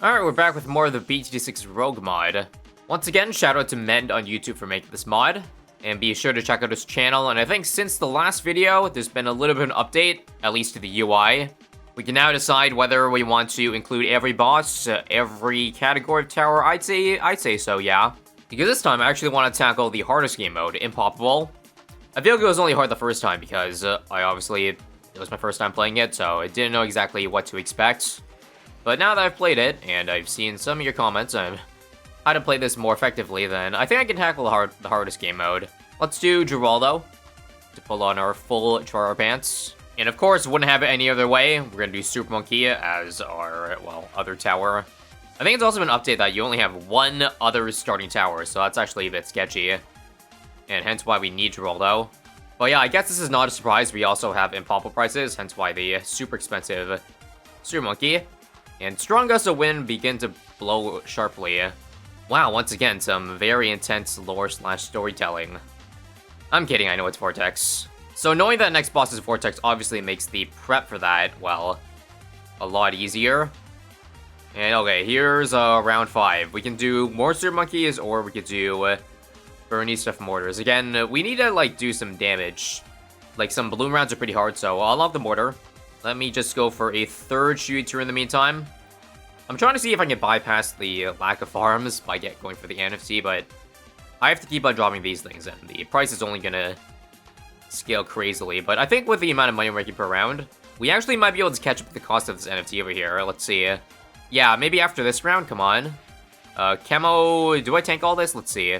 Alright, we're back with more of the BTD6 Rogue mod. Once again, shout out to Mend on YouTube for making this mod. And be sure to check out his channel, and I think since the last video, there's been a little bit of an update, at least to the UI. We can now decide whether we want to include every boss, every category of tower. I'd say so, yeah. Because this time, I actually want to tackle the hardest game mode, Impossible. I feel like it was only hard the first time, because it was my first time playing it, so I didn't know exactly what to expect. But now that I've played it, and I've seen some of your comments on how to play this more effectively, then I think I can tackle the hardest game mode. Let's do Geraldo to pull on our full Chara pants. And of course, wouldn't have it any other way. We're going to do Super Monkey as our, well, other tower. I think it's also an update that you only have one other starting tower, so that's actually a bit sketchy. And hence why we need Geraldo. But yeah, I guess this is not a surprise. We also have Impossible prices, hence why the super expensive Super Monkey. And Strong Gust of Wind begin to blow sharply. Wow, once again, some very intense lore/storytelling. I'm kidding, I know it's Vortex. So knowing that next boss is Vortex obviously makes the prep for that, well, a lot easier. And okay, here's round 5. We can do more Super Monkeys, or we could do Burny Stuff Mortars. Again, we need to, like, do some damage. Like, some balloon rounds are pretty hard, so I'll love the Mortar. Let me just go for a third shooter in the meantime. I'm trying to see if I can bypass the lack of farms by going for the NFT, but I have to keep on dropping these things, and the price is only gonna scale crazily. But I think with the amount of money we're making per round, we actually might be able to catch up with the cost of this NFT over here. Let's see. Yeah, maybe after this round, come on. Camo, do I tank all this? Let's see.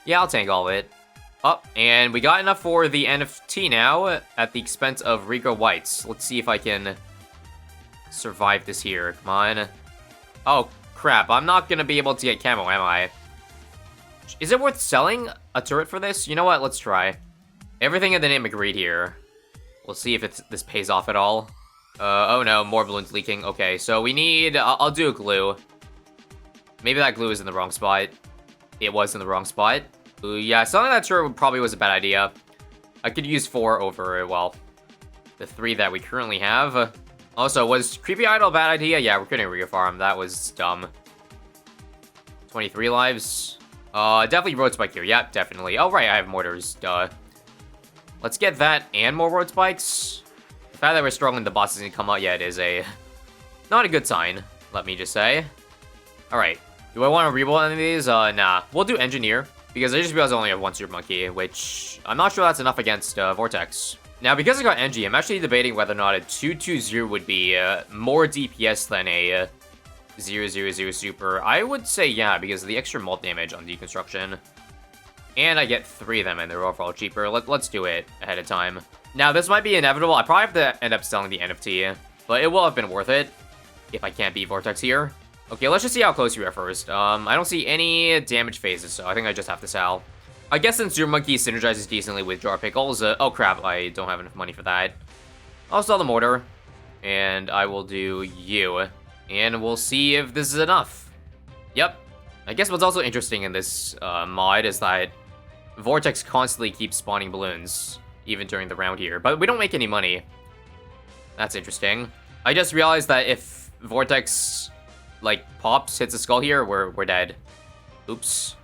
Yeah, I'll tank all of it. Oh, and we got enough for the NFT now, at the expense of Rico Whites. Let's see if I can survive this here. Come on. Oh, crap. I'm not gonna be able to get camo, am I? Is it worth selling a turret for this? You know what? Let's try. Everything in the name agreed here. We'll see if this pays off at all. Oh no, more balloons leaking. Okay, so we need... I'll do a glue. Maybe that glue is in the wrong spot. It was in the wrong spot. Yeah, selling that turret probably was a bad idea. I could use 4 over, well, the 3 that we currently have. Also, was Creepy Idol a bad idea? Yeah, we're gonna re-farm. That was dumb. 23 lives. Definitely Road Spike here. Yep, definitely. Oh, right, I have mortars. Duh. Let's get that and more Road Spikes. The fact that we're struggling, the boss isn't come out yet is not a good sign, let me just say. Alright. Do I want to reroll any of these? Nah. We'll do Engineer, because I just realized I only have one Super Monkey, which I'm not sure that's enough against Vortex. Now, because I got NG, I'm actually debating whether or not a 220 would be more DPS than a 000 Super. I would say yeah, because of the extra mult damage on deconstruction. And I get 3 of them, and they're overall cheaper. Let's do it ahead of time. Now, this might be inevitable. I probably have to end up selling the NFT, but it will have been worth it if I can't beat Vortex here. Okay, let's just see how close we are first. I don't see any damage phases, so I think I just have to sell. I guess since Super Monkey synergizes decently with Jar Pickles, oh crap, I don't have enough money for that. I'll sell the Mortar, and I will do you, and we'll see if this is enough. Yep. I guess what's also interesting in this mod is that Vortex constantly keeps spawning balloons, even during the round here, but we don't make any money. That's interesting. I just realized that if Vortex, like, pops, hits a skull here, we're dead. Oops.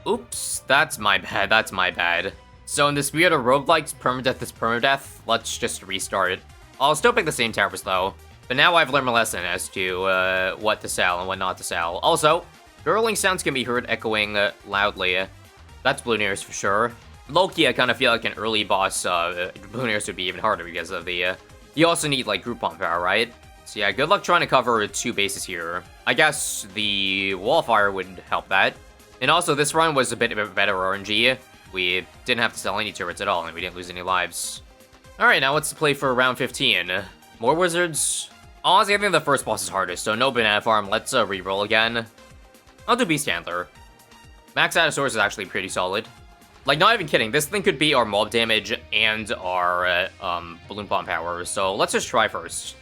Oops, that's my bad, that's my bad. So in the spirit of roguelikes, permadeath is permadeath, let's just restart it. I'll still pick the same towers though, but now I've learned my lesson as to what to sell and what not to sell. Also, gurgling sounds can be heard echoing loudly. That's Bloon Ears for sure. Loki, I kind of feel like an early boss, Bloon Ears would be even harder because of the, you also need like Groupon power, right? So yeah, good luck trying to cover 2 bases here. I guess the Wall Fire would help that. And also, this run was a bit of a better RNG. We didn't have to sell any turrets at all, and we didn't lose any lives. Alright, now let's play for round 15. More wizards. Honestly, I think the first boss is hardest, so no banana farm. Let's reroll again. I'll do Beast Handler. Max Atosaurus is actually pretty solid. Like, not even kidding, this thing could be our mob damage and our balloon bomb power, so let's just try first.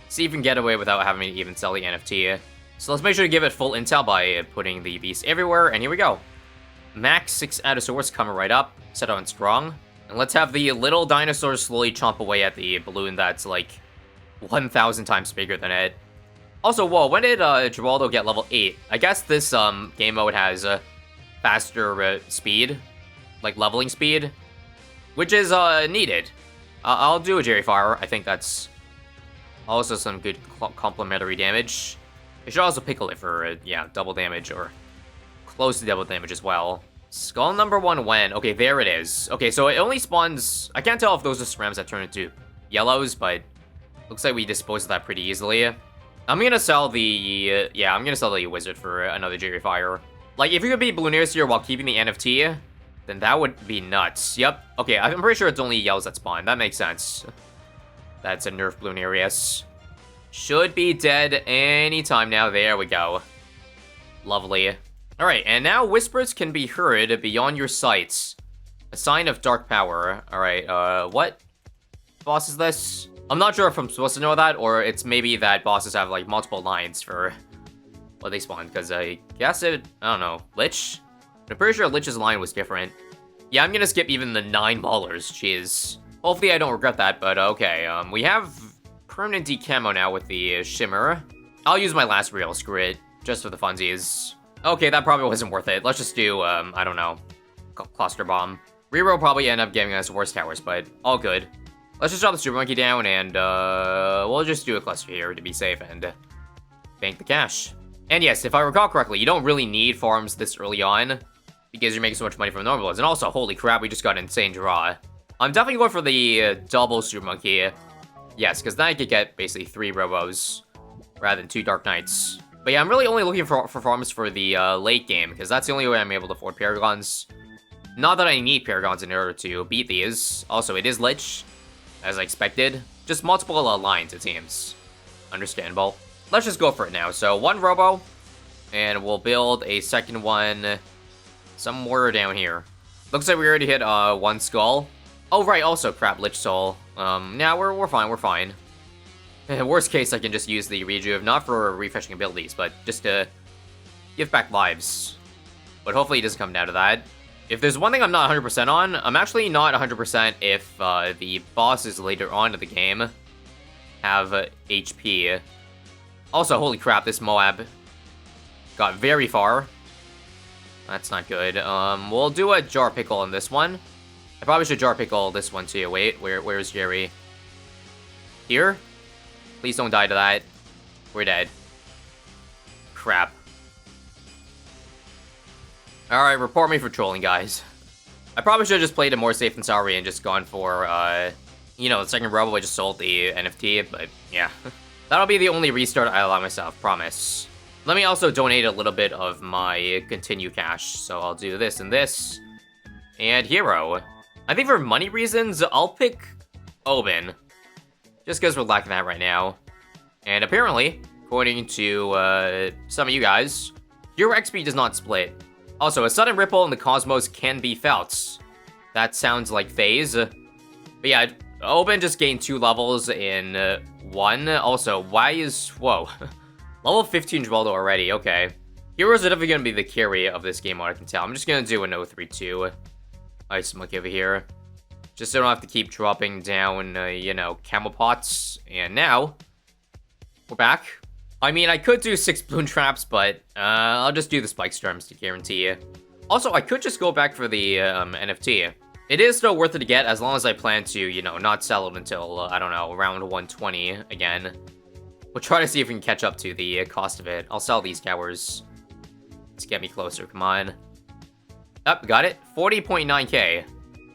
See if we can get away without having to even sell the NFT. So let's make sure to give it full intel by putting the beast everywhere, and here we go. Max 6 Atosaurus coming right up, set on strong. And let's have the little dinosaurs slowly chomp away at the balloon that's like 1,000 times bigger than it. Also, whoa, when did Geraldo get level 8? I guess this game mode has faster speed, like leveling speed, which is needed. I'll do a Jerry Fire. I think that's also some good complementary damage. I should also pickle it for, yeah, double damage, or close to double damage as well. Skull number 1 when? Okay, there it is. Okay, so it only spawns... I can't tell if those are cerams that turn into yellows, but looks like we disposed of that pretty easily. I'm gonna sell the... yeah, I'm gonna sell the wizard for another Jerry Fire. Like, if you could beat Blooniers here while keeping the NFT, then that would be nuts. Yep. Okay, I'm pretty sure it's only yellows that spawn. That makes sense. That's a nerf Bloonerius. Should be dead anytime now. There we go. Lovely. Alright, and now whispers can be heard beyond your sights. A sign of dark power. Alright, what boss is this? I'm not sure if I'm supposed to know that, or it's maybe that bosses have, like, multiple lines for what they spawn, because I guess I don't know, Lich? I'm pretty sure Lich's line was different. Yeah, I'm gonna skip even the 9 ballers, jeez. Hopefully I don't regret that, but okay, we have permanent decamo now with the shimmer. I'll use my last reel, screw it, just for the funsies. Okay, that probably wasn't worth it. Let's just do, I don't know, cluster bomb. Reroll probably end up giving us worse towers, but all good. Let's just drop the super monkey down, and we'll just do a cluster here to be safe and bank the cash. And yes, if I recall correctly, you don't really need farms this early on because you're making so much money from normal ones. And also, holy crap, we just got an insane draw. I'm definitely going for the double super monkey. Yes, because then I could get basically 3 robos rather than 2 dark knights. But yeah, I'm really only looking for farms for the late game, because that's the only way I'm able to afford paragons. Not that I need paragons in order to beat these. Also, it is Lich, as I expected. Just multiple lines, it seems. Understandable. Let's just go for it now. So, 1 robo, and we'll build a second one somewhere down here. Looks like we already hit 1 skull. Oh, right, also, crap, Lich Soul. Now we're fine, we're fine. Worst case, I can just use the rejuve, not for refreshing abilities, but just to give back lives. But hopefully it doesn't come down to that. If there's one thing I'm not 100% on, I'm actually not 100% if the bosses later on in the game have HP. Also, holy crap, this Moab got very far. That's not good. We'll do a jar pickle on this one. I probably should jar pickle this one too. Wait, where's Jerry? Here? Please don't die to that. We're dead. Crap. Alright, report me for trolling, guys. I probably should have just played it more safe than sorry and just gone for, you know, the second robo. I just sold the NFT, but yeah. That'll be the only restart I allow myself, promise. Let me also donate a little bit of my continue cash. So I'll do this and this. And hero. I think for money reasons, I'll pick Oben. Just because we're lacking that right now. And apparently, according to some of you guys, your XP does not split. Also, a sudden ripple in the cosmos can be felt. That sounds like phase. But yeah, Oben just gained 2 levels in 1. Also, why is... whoa. Level 15 Geraldo already, okay. Heroes are definitely going to be the carry of this game, what I can tell. I'm just going to do an 032 Ice Monkey over here. Just so I don't have to keep dropping down, you know, camel pots. And now, we're back. I mean, I could do 6 Bloon traps, but I'll just do the spike storms to guarantee. Also, I could just go back for the NFT. It is still worth it to get as long as I plan to, you know, not sell it until, I don't know, around 120 again. We'll try to see if we can catch up to the cost of it. I'll sell these towers to get me closer, come on. Oh, got it. 40.9k.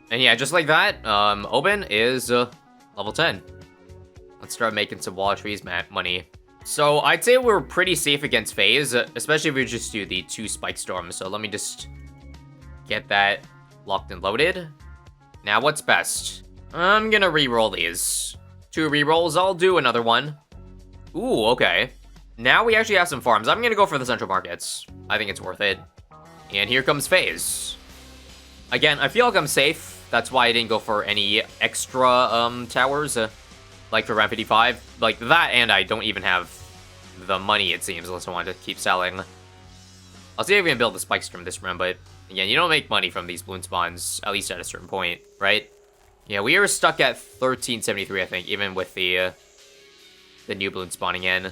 And yeah, just like that, Oben is level 10. Let's start making some wall trees money. So I'd say we're pretty safe against phase, especially if we just do the 2 spike storms. So let me just get that locked and loaded. Now what's best? I'm gonna re-roll these. 2 re-rolls, I'll do another one. Ooh, okay. Now we actually have some farms. I'm gonna go for the central markets. I think it's worth it. And here comes phase. Again, I feel like I'm safe. That's why I didn't go for any extra towers. Like for round 55. Like that, and I don't even have the money, it seems, unless I want to keep selling. I'll see if we can build the spike storm this round, but again, you don't make money from these balloon spawns, at least at a certain point, right? Yeah, we are stuck at 1373, I think, even with the new balloon spawning in.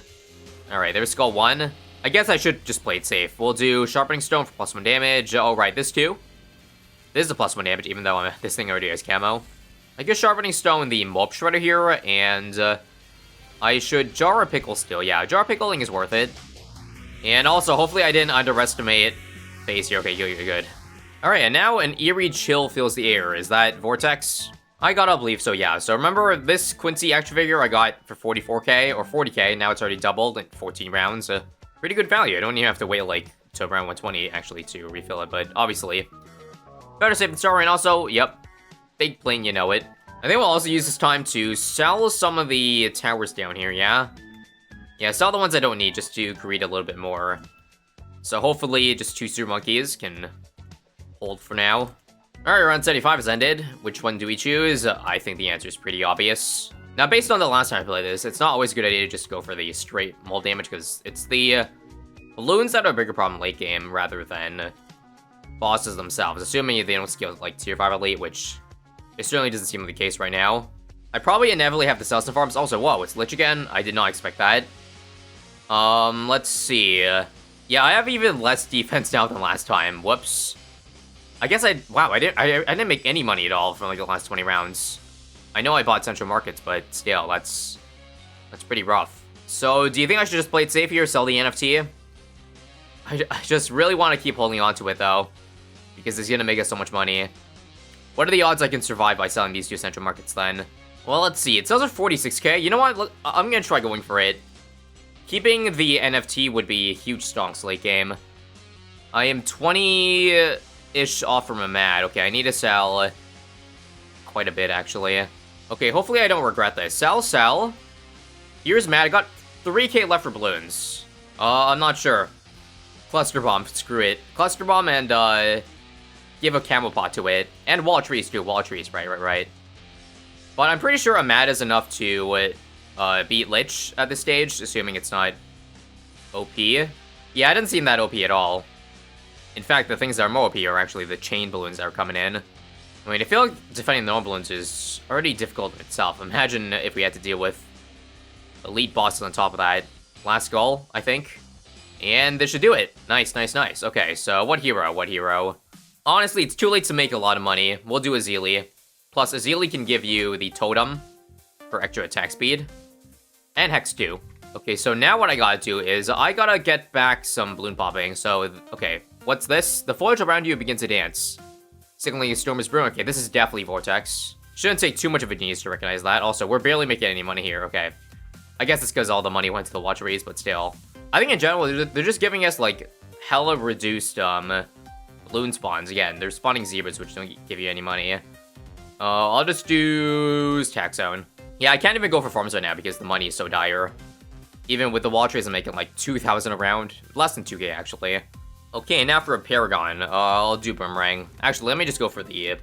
Alright, there's Skull 1. I guess I should just play it safe. We'll do Sharpening Stone for +1 damage. Oh, right, this too. This is a +1 damage, even though this thing already has camo. I guess Sharpening Stone the Mob Shredder here, and I should Jar a Pickle still. Yeah, Jar Pickling is worth it. And also, hopefully I didn't underestimate base here. Okay, you're good. Alright, and now an eerie chill fills the air. Is that Vortex? I gotta believe so, yeah. So remember this Quincy action figure I got for 44k or 40k. Now it's already doubled in 14 rounds. Pretty good value. I don't even have to wait like to around 120 actually to refill it, but obviously better safe than sorry. And also, yep, fake plane, you know it. I think we'll also use this time to sell some of the towers down here, yeah? Yeah, sell the ones I don't need just to create a little bit more. So hopefully just 2 Super Monkeys can hold for now. Alright, round 75 has ended. Which one do we choose? I think the answer is pretty obvious. Now, based on the last time I played this, it's not always a good idea to just go for the straight mold damage, because it's the balloons that are a bigger problem late game, rather than bosses themselves. Assuming they don't scale like tier 5 elite, which it certainly doesn't seem like the case right now. I probably inevitably have to sell some farms. Also, whoa, it's Lich again? I did not expect that. Let's see. Yeah, I have even less defense now than last time. Whoops. I guess wow, I didn't make any money at all from like the last 20 rounds. I know I bought Central Markets, but still, that's pretty rough. So, do you think I should just play it safe here, sell the NFT? I just really want to keep holding on to it, though, because it's going to make us so much money. What are the odds I can survive by selling these 2 Central Markets, then? Well, let's see. It sells at 46k. You know what? Look, I'm going to try going for it. Keeping the NFT would be huge stonks late game. I am 20-ish off from a mad. Okay, I need to sell quite a bit, actually. Okay, hopefully I don't regret this. Sell. Here's mad. I got 3k left for balloons. I'm not sure. Cluster Bomb. Screw it. Cluster Bomb and, give a camo pot to it. And wall trees, too. Wall trees. Right. But I'm pretty sure a mad is enough to, beat Lich at this stage, assuming it's not OP. Yeah, it doesn't seem that OP at all. In fact, the things that are more OP are actually the chain balloons that are coming in. I mean, I feel like defending the normal balloons is already difficult in itself. Imagine if we had to deal with elite bosses on top of that. Last goal, I think. And this should do it. Nice. Okay, so what hero? Honestly, it's too late to make a lot of money. We'll do Azili. Plus, Azili can give you the totem for extra attack speed. And Hex too. Okay, so now what I gotta do is I gotta get back some balloon popping. So, okay, what's this? The foliage around you begins to dance, signaling a storm is brewing. Okay, this is definitely Vortex. Shouldn't take too much of a genius to recognize that. Also, we're barely making any money here. Okay, I guess it's because all the money went to the watcheries, but still. I think in general, they're just giving us, like, hella reduced, balloon spawns. Again, they're spawning zebras, which don't give you any money. I'll just do Tax Zone. Yeah, I can't even go for farms right now because the money is so dire. Even with the wall trees, I'm making like 2,000 a round. Less than 2k, actually. Okay, now for a Paragon. I'll do Boomerang. Actually, let me just go for the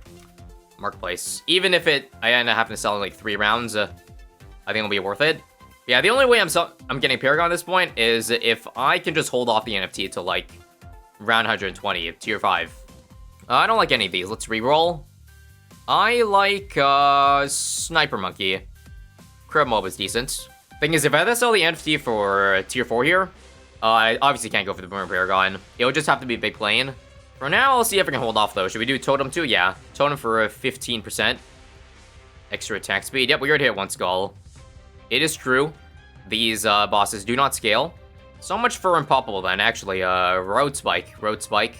Marketplace. Even if I end up having to sell in like 3 rounds, I think it'll be worth it. Yeah, the only way I'm getting Paragon at this point is if I can just hold off the NFT to like round 120, tier 5. I don't like any of these. Let's reroll. I like Sniper Monkey. Crab Mob is decent. Thing is, if I had to sell the NFT for tier 4 here, I obviously can't go for the Boomer Paragon. It would just have to be big plane. For now, I'll see if I can hold off though. Should we do Totem too? Yeah. Totem for 15%. Extra attack speed. Yep, we already hit 1 skull. It is true. These bosses do not scale. So much for Unpoppable then, actually. Road Spike.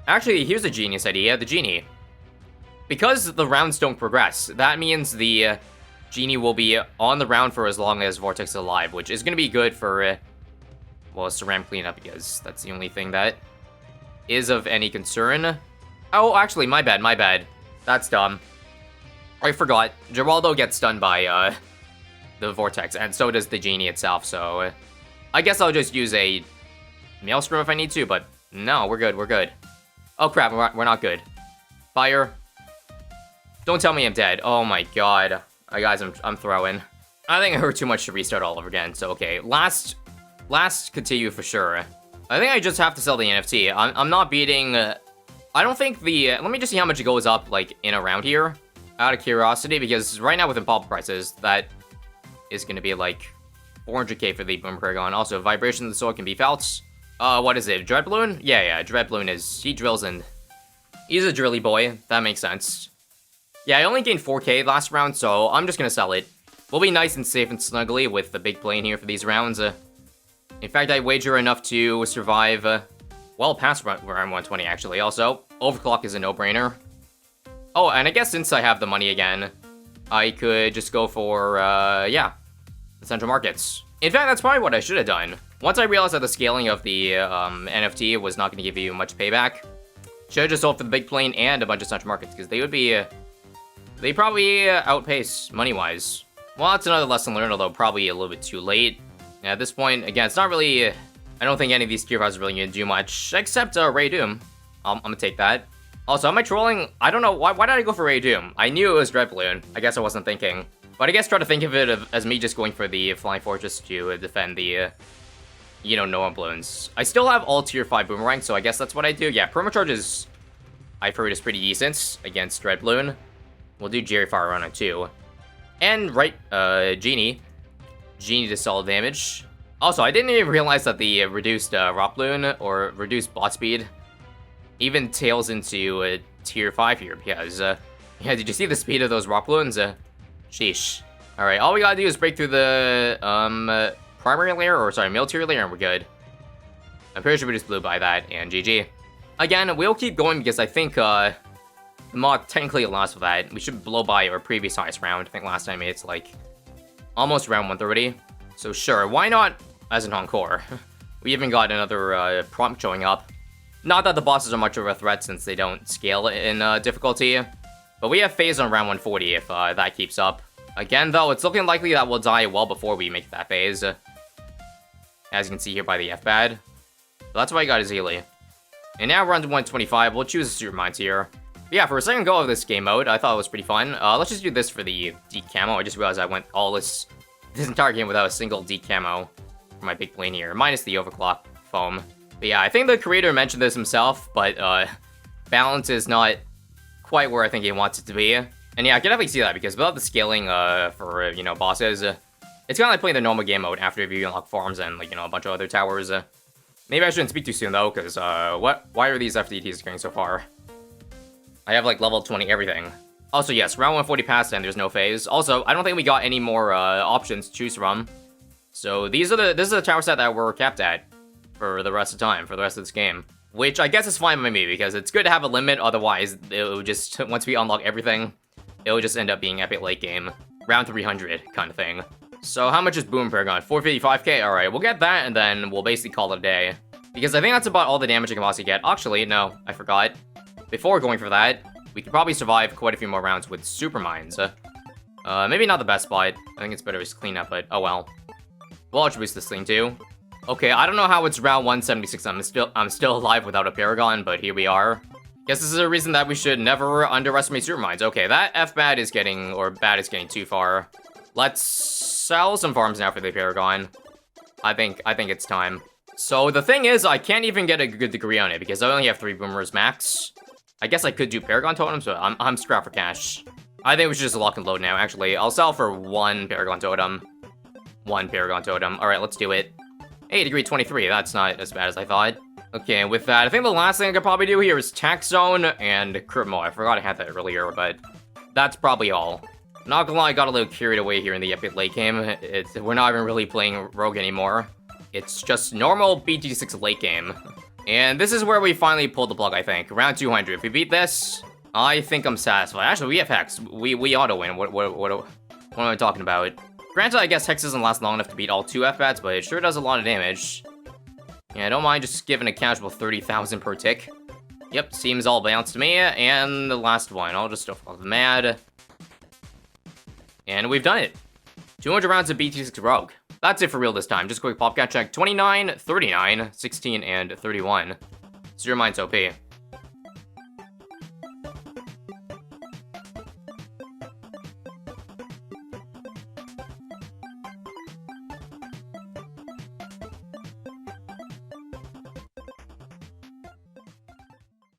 Actually, here's a genius idea. The Genie. Because the rounds don't progress, that means the Genie will be on the round for as long as Vortex is alive, which is going to be good for, well, Ceram cleanup, because that's the only thing that is of any concern. Oh, actually, my bad. That's dumb. I forgot. Geraldo gets stunned by the Vortex, and so does the Genie itself, so I guess I'll just use a Maelstrom if I need to, but no, we're good. Oh, crap, we're not good. Fire. Don't tell me I'm dead. Oh my god. Guys, I'm throwing. I think I hurt too much to restart all over again, so okay. Last continue for sure. I think I just have to sell the NFT. I'm not beating... I don't think the... let me just see how much it goes up, like, in a round here. Out of curiosity, because right now with Impulse prices, that is going to be, like, 400k for the Boomer Paragon. Also, Vibration of the Sword can be felt. What is it? Dread Bloon? Yeah, Dread Bloon is... He drills in. He's a drilly boy. That makes sense. Yeah, I only gained 4k last round, so I'm just gonna sell it. We'll be nice and safe and snuggly with the big plane here for these rounds. In fact, I wager enough to survive, well past round 120, actually. Also, Overclock is a no-brainer. Oh, and I guess since I have the money again, I could just go for, yeah, the Central Markets. In fact, that's probably what I should have done. Once I realized that the scaling of the NFT was not going to give you much payback, should have just sold for the big plane and a bunch of Central Markets, because they would be, they probably outpace money-wise. Well, that's another lesson learned, although probably a little bit too late. At this point, again, it's not really, I don't think any of these tier 5s are really going to do much, except Ray Doom. I'm going to take that. Also, am I trolling? I don't know, why did I go for Ray Doom? I knew it was Dread Bloon. I guess I wasn't thinking. But I guess try to think of it as me just going for the Flying Fortress to defend the, you know, Noah Bloons. I still have all tier 5 Boomerang, so I guess that's what I do. Yeah, Permacharge is, I've heard, is pretty decent against Dread Bloon. We'll do Jerry Fire on it too. And, right, Genie. Genie to solid damage. Also, I didn't even realize that the reduced Rock Bloon, or reduced bot speed, even tails into tier 5 here, because, yeah, did you see the speed of those Rock Bloons? Sheesh. Alright, all we gotta do is break through the, primary layer, or sorry, military layer, and we're good. I'm pretty sure we just blew by that, and GG. Again, we'll keep going because I think, the mod technically allows for that. We should blow by our previous highest round. I think last time it's like almost around 130. So sure, why not as an encore? We even got another prompt showing up. Not that the bosses are much of a threat since they don't scale in difficulty. But we have phase on round 140 if that keeps up. Again though, it's looking likely that we'll die well before we make that phase. As you can see here by the FBAD. But that's why I got a Zealy. And now we're on to 125, we'll choose a Super Mines here. But yeah, for a second go of this game mode, I thought it was pretty fun. Let's just do this for the D camo. I just realized I went all this entire game without a single D camo for my big plane here, minus the overclock foam. But yeah, I think the creator mentioned this himself, but balance is not quite where I think he wants it to be. And yeah, I can definitely see that, because without the scaling for, you know, bosses, it's kind of like playing the normal game mode after you unlock farms and, like, you know, a bunch of other towers. Maybe I shouldn't speak too soon, though, because, why are these FTTs going so far? I have, like, level 20 everything. Also, yes, round 140 passed and there's no phase. Also, I don't think we got any more, options to choose from. So, this is the tower set that we're capped at for the rest of the time, for the rest of this game. Which I guess is fine by me, because it's good to have a limit, otherwise, it would just, once we unlock everything, it would just end up being epic late game. Round 300 kind of thing. So, how much is Boom Paragon? 455k? Alright, we'll get that, and then we'll basically call it a day. Because I think that's about all the damage I can possibly get. Actually, no, I forgot. Before going for that, we could probably survive quite a few more rounds with Super Mines. Maybe not the best spot. I think it's better to clean up, but oh well. We'll Ultra Boost this thing too. Okay, I don't know how it's round 176. I'm still alive without a Paragon, but here we are. Guess this is a reason that we should never underestimate Super Mines. Okay, that F-Bad is getting, or bad is getting too far. Let's sell some farms now for the Paragon. I think it's time. So the thing is, I can't even get a good degree on it because I only have 3 boomers max. I guess I could do Paragon Totems, but I'm strapped for cash. I think we should just lock and load now, actually. I'll sell for 1 Paragon Totem. 1 Paragon Totem. Alright, let's do it. Hey, degree 23, that's not as bad as I thought. Okay, with that, I think the last thing I could probably do here is Tax Zone and Crypmo. I forgot I had that earlier, but that's probably all. Not gonna lie, I got a little carried away here in the epic late game. We're not even really playing Rogue anymore. It's just normal BTD6 late game. And this is where we finally pulled the plug, I think. Round 200. If we beat this, I think I'm satisfied. Actually, we have Hex. We auto-win. What am I talking about? Granted, I guess Hex doesn't last long enough to beat all 2 F-Bats, but it sure does a lot of damage. Yeah, I don't mind just giving a casual 30,000 per tick. Yep, seems all balanced to me. And the last one. I'll just off the mad. And we've done it. 200 rounds of BT6 Rogue. That's it for real this time. Just a quick pop count check. 29, 39, 16, and 31. Zero Mines OP.